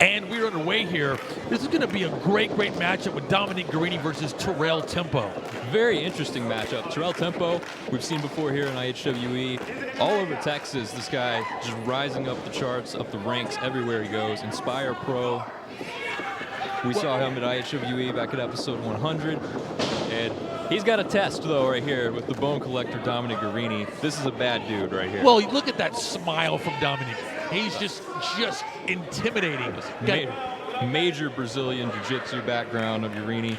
And we're underway here. This is going to be a great matchup with Dominic Garrini versus Terrale Tempo. Very interesting matchup. Terrale Tempo, we've seen before here in IHWE. All over Texas, this guy just rising up the charts, up the ranks everywhere he goes. Inspire Pro. We saw him at IHWE back at episode 100. And he's got a test, though, right here with the Bone Collector, Dominic Garrini. This is a bad dude right here. Well, look at that smile from Dominic. He's just intimidating. Major Brazilian Jiu-Jitsu background of Garrini.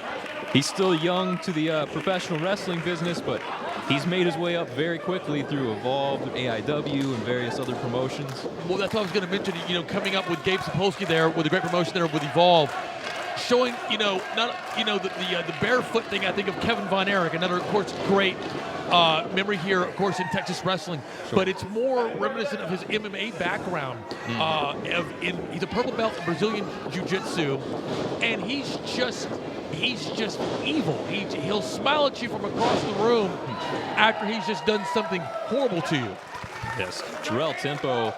He's still young to the professional wrestling business, but he's made his way up very quickly through Evolve, AIW, and various other promotions. Well, that's what I was going to mention. Coming up with Gabe Sapolsky there with a great promotion there with Evolve, showing the barefoot thing. I think of Kevin Von Erich, another, of course, great memory here, of course, in Texas wrestling. Sure. But it's more reminiscent of his MMA background. He's a purple belt in Brazilian Jiu-Jitsu, and he's just evil. He'll smile at you from across the room after he's just done something horrible to you. Yes, Terrale Tempo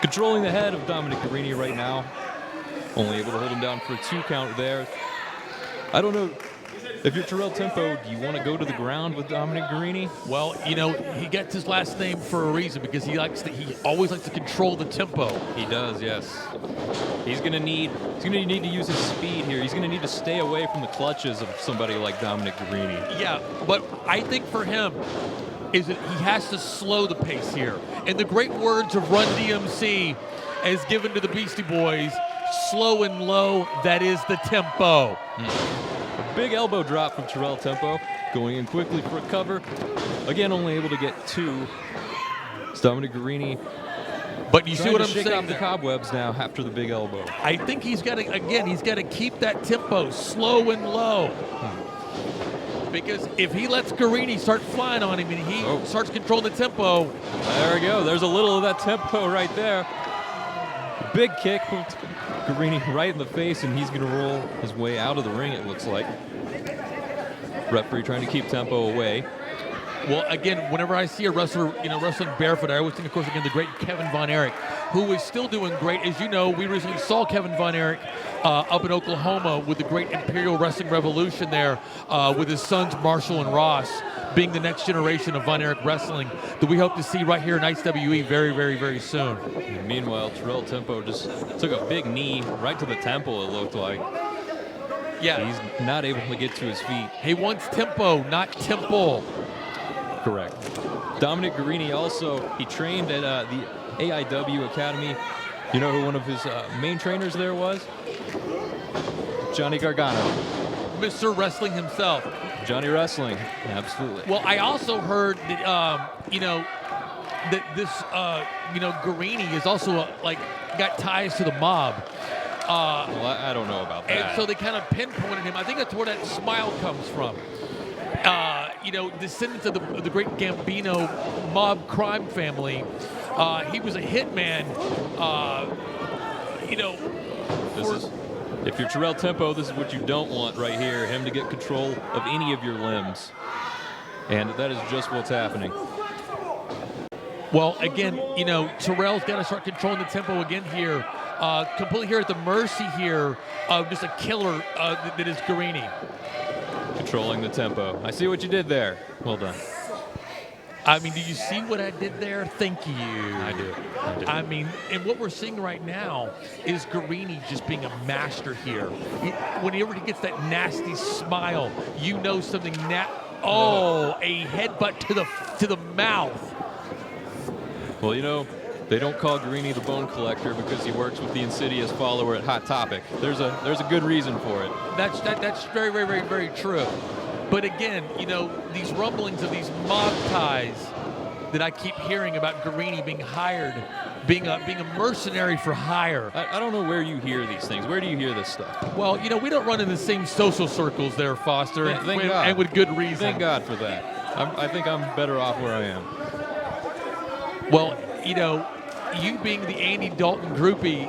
controlling the head of Dominic Garrini right now. Only able to hold him down for a 2 count there. I don't know. If you're Terrale Tempo, do you want to go to the ground with Dominic Garrini? Well, he gets his last name for a reason because he always likes to control the tempo. He does, yes. He's gonna need to use his speed here. He's gonna need to stay away from the clutches of somebody like Dominic Garrini. Yeah, but I think for him is that he has to slow the pace here. In the great words of Run DMC, as given to the Beastie Boys, slow and low, that is the tempo. A big elbow drop from Terrale Tempo, going in quickly for a cover. Again, only able to get 2. It's Dominic Garrini. But you see what I'm shake saying? Off the cobwebs now after the big elbow. I think he's got to keep that tempo slow and low. Because if he lets Garrini start flying on him and he starts controlling the tempo. There we go. There's a little of that tempo right there. Big kick from Garrini right in the face, and he's going to roll his way out of the ring, it looks like. Referee trying to keep tempo away. Well, again, whenever I see a wrestler, wrestling barefoot, I always think, of course, again, the great Kevin Von Erich, who is still doing great. As you know, we recently saw Kevin Von Erich up in Oklahoma with the great Imperial Wrestling Revolution there with his sons Marshall and Ross, being the next generation of Von Erich wrestling that we hope to see right here in IHWE very, very, very soon. And meanwhile, Terrale Tempo just took a big knee right to the temple, it looked like. Yeah. He's not able to get to his feet. He wants tempo, not temple. Correct. Dominic Garrini also, he trained at the AIW Academy. You know who one of his main trainers there was? Johnny Gargano. Mr. Wrestling himself. Johnny Wrestling, absolutely. Well, I also heard that, that this, Garrini is also, got ties to the mob. Well, I don't know about that. And so they kind of pinpointed him. I think that's where that smile comes from. Descendants of the great Gambino mob crime family. He was a hitman. If you're Terrale Tempo, this is what you don't want right here, him to get control of any of your limbs. And that is just what's happening. Well, again, Terrale's got to start controlling the tempo again here. Completely here at the mercy here of just a killer that is Garrini. Controlling the tempo. I see what you did there. Well done. I mean, do you see what I did there? Thank you. I do. I mean, and what we're seeing right now is Garrini just being a master here. Whenever he gets that nasty smile, you know something. A headbutt to the mouth. Well, they don't call Garrini the Bone Collector because he works with the insidious follower at Hot Topic. There's a good reason for it. That's very, very, very, very true. But again, these rumblings of these mob ties that I keep hearing about Garrini being hired, being a mercenary for hire. I don't know where you hear these things. Where do you hear this stuff? Well, we don't run in the same social circles there, Foster, and with good reason. Thank God for that. I think I'm better off where I am. Well, you being the Andy Dalton groupie,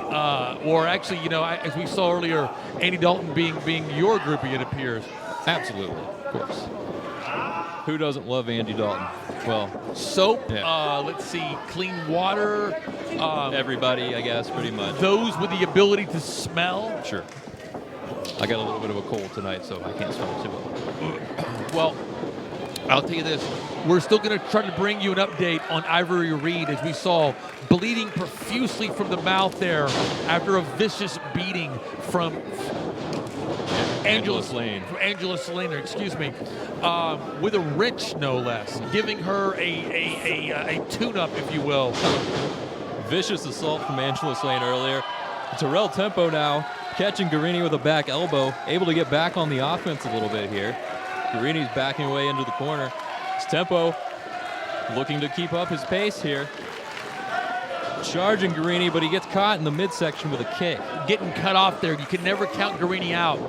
or actually, as we saw earlier, Andy Dalton being your groupie, it appears. Absolutely, of course. Who doesn't love Andy Dalton? Well, soap, yeah. let's see, clean water. Everybody, I guess, pretty much. Those with the ability to smell. Sure. I got a little bit of a cold tonight, so I can't smell too well. Well, I'll tell you this. We're still going to try to bring you an update on Ivory Reed, as we saw bleeding profusely from the mouth there after a vicious beating from Angela Slane, excuse me, with a wrench, no less, giving her a tune-up, if you will. Vicious assault from Angela Slane earlier. Terrale Tempo now catching Garrini with a back elbow, able to get back on the offense a little bit here. Garrini's backing away into the corner. It's Tempo looking to keep up his pace here. Charging Garrini, but he gets caught in the midsection with a kick. Getting cut off there. You can never count Garrini out.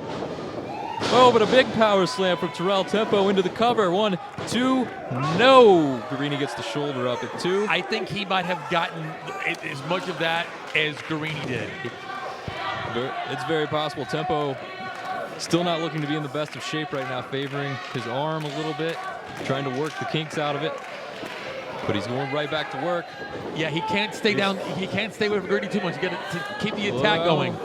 Oh, but a big power slam from Terrale Tempo into the cover. 1, 2, no. Garrini gets the shoulder up at 2. I think he might have gotten as much of that as Garrini did. It's very possible. Tempo still not looking to be in the best of shape right now, favoring his arm a little bit, trying to work the kinks out of it. But he's going right back to work. Yeah, he can't stay down. He can't stay with Garrini too much. You got to keep the attack going.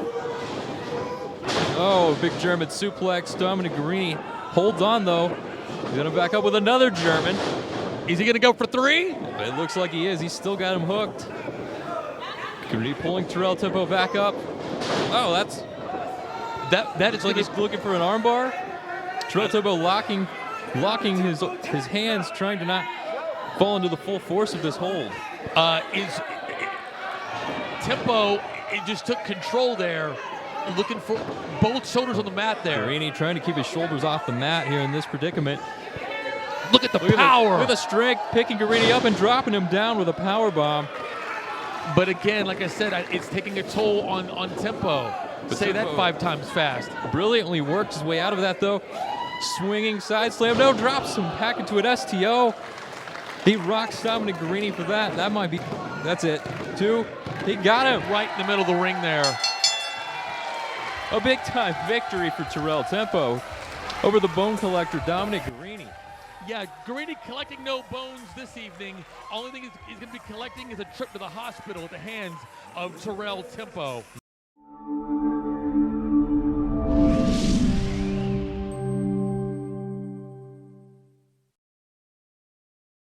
Oh, big German suplex. Dominic Garrini holds on, though. He's going to back up with another German. Is he going to go for 3? It looks like he is. He's still got him hooked. Garrini pulling Terrale Tempo back up. Oh, that is like he's looking for an armbar. Terrale Tempo locking his hands, trying to not fall into the full force of this hold. Tempo just took control there, looking for both shoulders on the mat there. Garrini trying to keep his shoulders off the mat here in this predicament. Look at the power. Look at the strength, picking Garrini up and dropping him down with a power bomb. But again, like I said, it's taking a toll on Tempo. Say that 5 times fast. Brilliantly worked his way out of that, though. Swinging side slam. No, drops him back into an STO. He rocks Dominic Garrini for that. That's it. 2. He got him. Right in the middle of the ring there. A big-time victory for Terrale Tempo over the Bone Collector, Dominic Garrini. Yeah, Garrini collecting no bones this evening. Only thing he's going to be collecting is a trip to the hospital at the hands of Terrale Tempo.